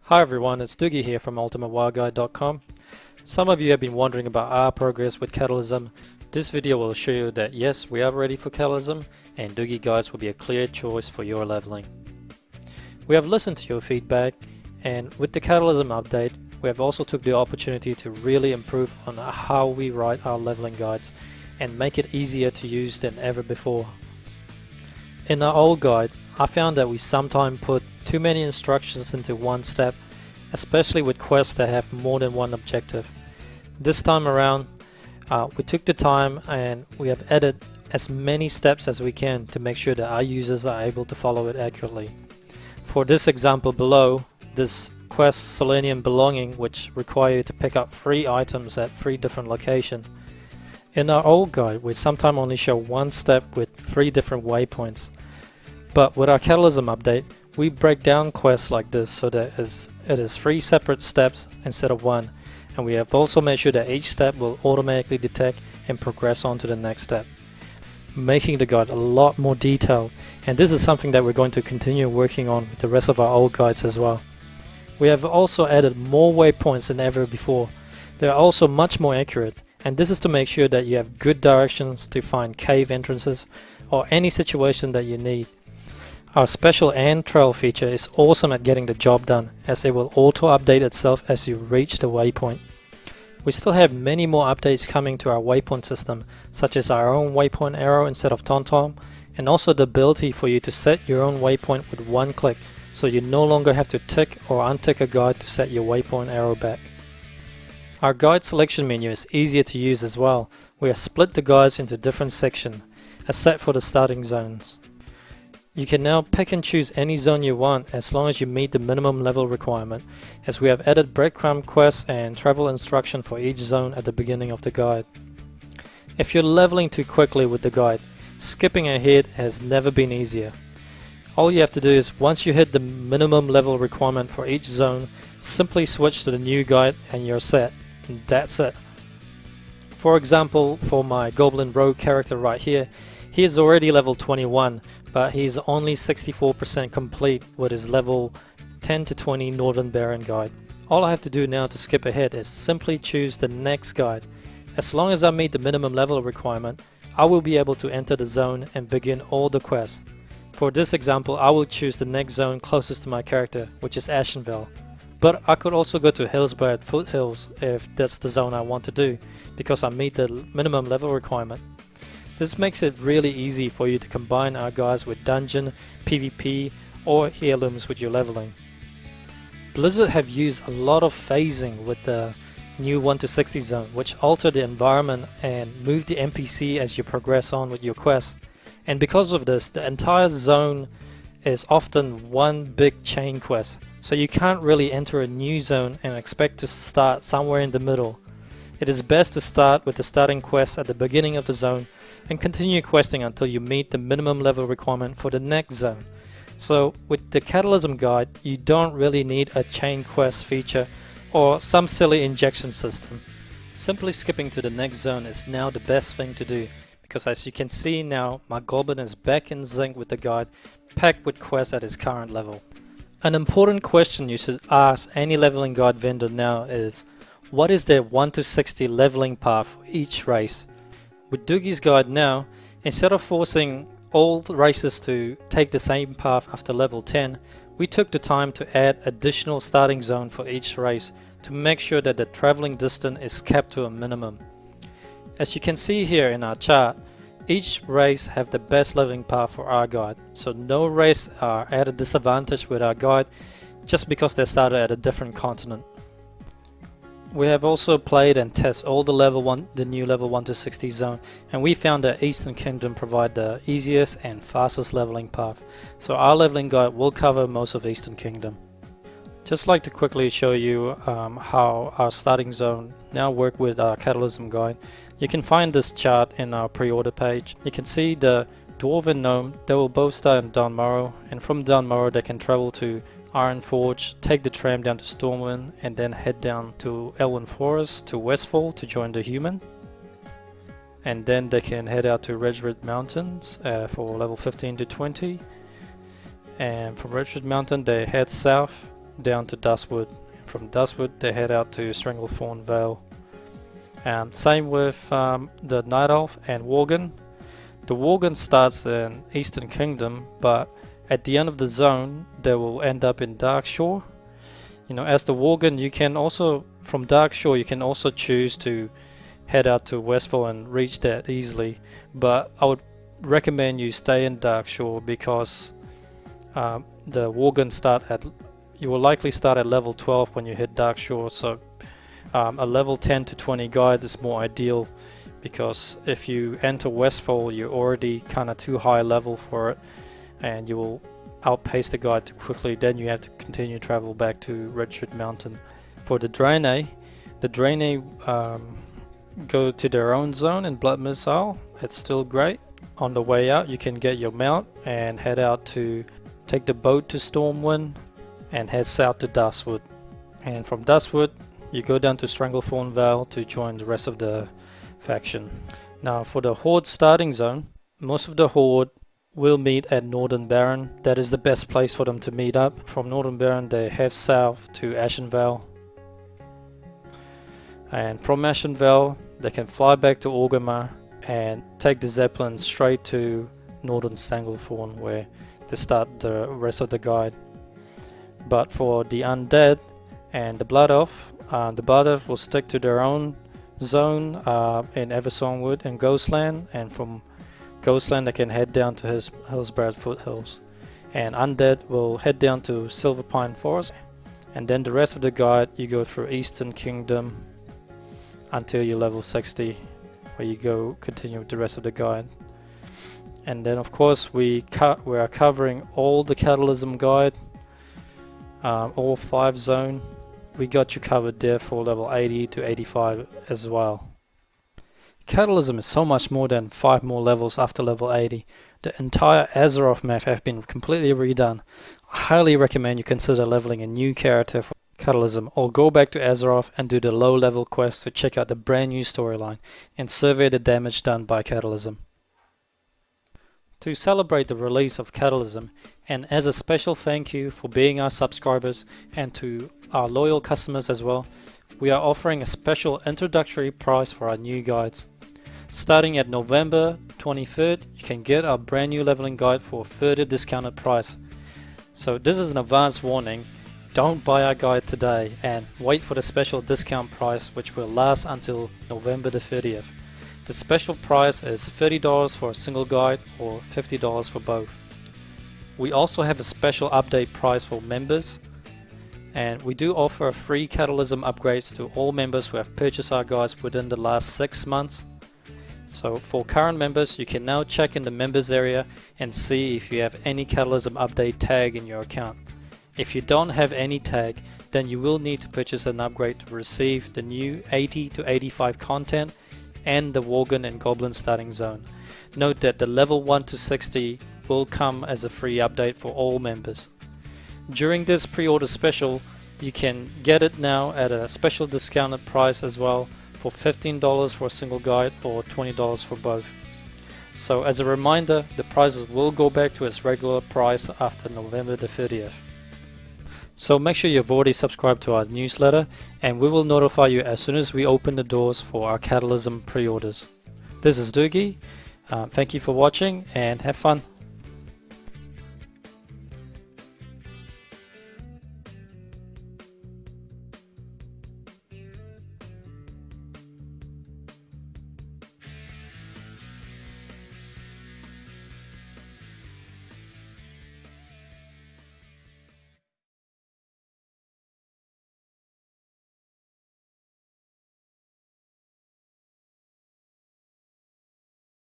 Hi everyone, it's Dugi here from ultimatewildguide.com. Some of you have been wondering about our progress with Cataclysm. This video will show you that yes, we are ready for Cataclysm and Dugi guides will be a clear choice for your leveling. We have listened to your feedback, and with the Cataclysm update, we have also took the opportunity to really improve on how we write our leveling guides and make it easier to use than ever before. In our old guide, I found that we sometimes put too many instructions into one step, especially with quests that have more than one objective. This time around, we took the time and we have added as many steps as we can to make sure that our users are able to follow it accurately. For this example below, this quest Selenium Belonging, which require you to pick up 3 items at 3 different locations. In our old guide, we sometimes only show one step with 3 different waypoints. But with our Cataclysm update, we break down quests like this so that it is 3 separate steps instead of 1, and we have also made sure that each step will automatically detect and progress on to the next step, making the guide a lot more detailed, and this is something that we're going to continue working on with the rest of our old guides as well. We have also added more waypoints than ever before. They are also much more accurate, and this is to make sure that you have good directions to find cave entrances or any situation that you need. Our special and trail feature is awesome at getting the job done, as it will auto-update itself as you reach the waypoint. We still have many more updates coming to our waypoint system, such as our own waypoint arrow instead of TomTom, and also the ability for you to set your own waypoint with one click, so you no longer have to tick or untick a guide to set your waypoint arrow back. Our guide selection menu is easier to use as well. We have split the guides into different sections, except for the starting zones. You can now pick and choose any zone you want as long as you meet the minimum level requirement, as we have added breadcrumb quests and travel instruction for each zone at the beginning of the guide. If you're leveling too quickly with the guide, skipping ahead has never been easier. All you have to do is, once you hit the minimum level requirement for each zone, simply switch to the new guide and you're set. And that's it. For example, for my Goblin Rogue character right here, he is already level 21, but he's only 64% complete with his level 10 to 20 Northern Baron guide. All I have to do now to skip ahead is simply choose the next guide. As long as I meet the minimum level requirement, I will be able to enter the zone and begin all the quests. For this example, I will choose the next zone closest to my character, which is Ashenvale. But I could also go to Hillsborough Foothills if that's the zone I want to do, because I meet the minimum level requirement. This makes it really easy for you to combine our guides with dungeon, PVP, or heirlooms with your leveling. Blizzard have used a lot of phasing with the new 1 to 60 zone, which alter the environment and move the NPC as you progress on with your quest. And because of this, the entire zone is often one big chain quest, so you can't really enter a new zone and expect to start somewhere in the middle. It is best to start with the starting quest at the beginning of the zone and continue questing until you meet the minimum level requirement for the next zone. So with the Cataclysm guide, you don't really need a chain quest feature or some silly injection system. Simply skipping to the next zone is now the best thing to do, because as you can see now, my Goblin is back in sync with the guide, packed with quests at his current level. An important question you should ask any leveling guide vendor now is, what is their 1 to 60 leveling path for each race? With Dugi's guide now, instead of forcing all races to take the same path after level 10, we took the time to add additional starting zone for each race to make sure that the traveling distance is kept to a minimum. As you can see here in our chart, each race have the best leveling path for our guide, so no race are at a disadvantage with our guide just because they started at a different continent. We have also played and tested all the new level 1 to 60 zone, and we found that Eastern Kingdom provide the easiest and fastest leveling path, so our leveling guide will cover most of Eastern Kingdom. Just like to quickly show you how our starting zone now work with our Cataclysm guide. You can find this chart in our pre-order page. You can see the Dwarf and Gnome, they will both start in Dunmorrow, and from Dunmorrow they can travel to Ironforge, take the tram down to Stormwind, and then head down to Elwyn Forest to Westfall to join the human. And then they can head out to Red Mountains for level 15 to 20. And from Red Mountain they head south down to Dustwood. From Dustwood they head out to Stranglethorn Vale. Same with the Night Elf and Worgen. The Worgen starts in Eastern Kingdom, but at the end of the zone they will end up in Darkshore. You know, as the Worgen, you can also, from Darkshore, you can also choose to head out to Westville and reach that easily. But I would recommend you stay in Darkshore because the Worgen you will likely start at level 12 when you hit Darkshore. So a level 10 to 20 guide is more ideal, because if you enter Westfall, you're already kind of too high level for it, and you will outpace the guide too quickly. Then you have to continue travel back to Redshird Mountain. For the Draenei go to their own zone in Blood Missile. It's still great. On the way out you can get your mount and head out to take the boat to Stormwind and head south to Dustwood. And from Dustwood you go down to Stranglethorn Vale to join the rest of the faction. Now for the Horde starting zone, most of the Horde will meet at Northern Barren. That is the best place for them to meet up. From Northern Barren they head south to Ashenvale, and from Ashenvale they can fly back to Orgrimmar and take the Zeppelin straight to Northern Stranglethorn, where they start the rest of the guide. But for the Undead and the Blood Elf will stick to their own zone in Eversongwood and Ghostland, and from Ghostland they can head down to Hillsbrad Foothills, and Undead will head down to Silverpine Forest, and then the rest of the guide you go through Eastern Kingdom until you're level 60, where you go continue with the rest of the guide. And then of course we are covering all the Cataclysm guide, all 5 zone. We got you covered there for level 80 to 85 as well. Cataclysm is so much more than 5 more levels after level 80. The entire Azeroth map has been completely redone. I highly recommend you consider leveling a new character for Cataclysm, or go back to Azeroth and do the low level quest to check out the brand new storyline and survey the damage done by Cataclysm. To celebrate the release of Cataclysm, and as a special thank you for being our subscribers and to our loyal customers as well, we are offering a special introductory price for our new guides. Starting at November 23rd, you can get our brand new leveling guide for a further discounted price. So this is an advance warning. Don't buy our guide today and wait for the special discount price, which will last until November the 30th. The special price is $30 for a single guide or $50 for both. We also have a special update price for members, and we do offer free Cataclysm upgrades to all members who have purchased our guides within the last 6 months. So for current members, you can now check in the members area and see if you have any Cataclysm update tag in your account. If you don't have any tag, then you will need to purchase an upgrade to receive the new 80 to 85 content and the Worgen and Goblin starting zone. Note that the level 1 to 60 will come as a free update for all members. During this pre-order special, you can get it now at a special discounted price as well, for $15 for a single guide or $20 for both. So as a reminder, the prices will go back to its regular price after November the 30th. So make sure you've already subscribed to our newsletter, and we will notify you as soon as we open the doors for our Cataclysm pre-orders. This is Dugi. Thank you for watching and have fun.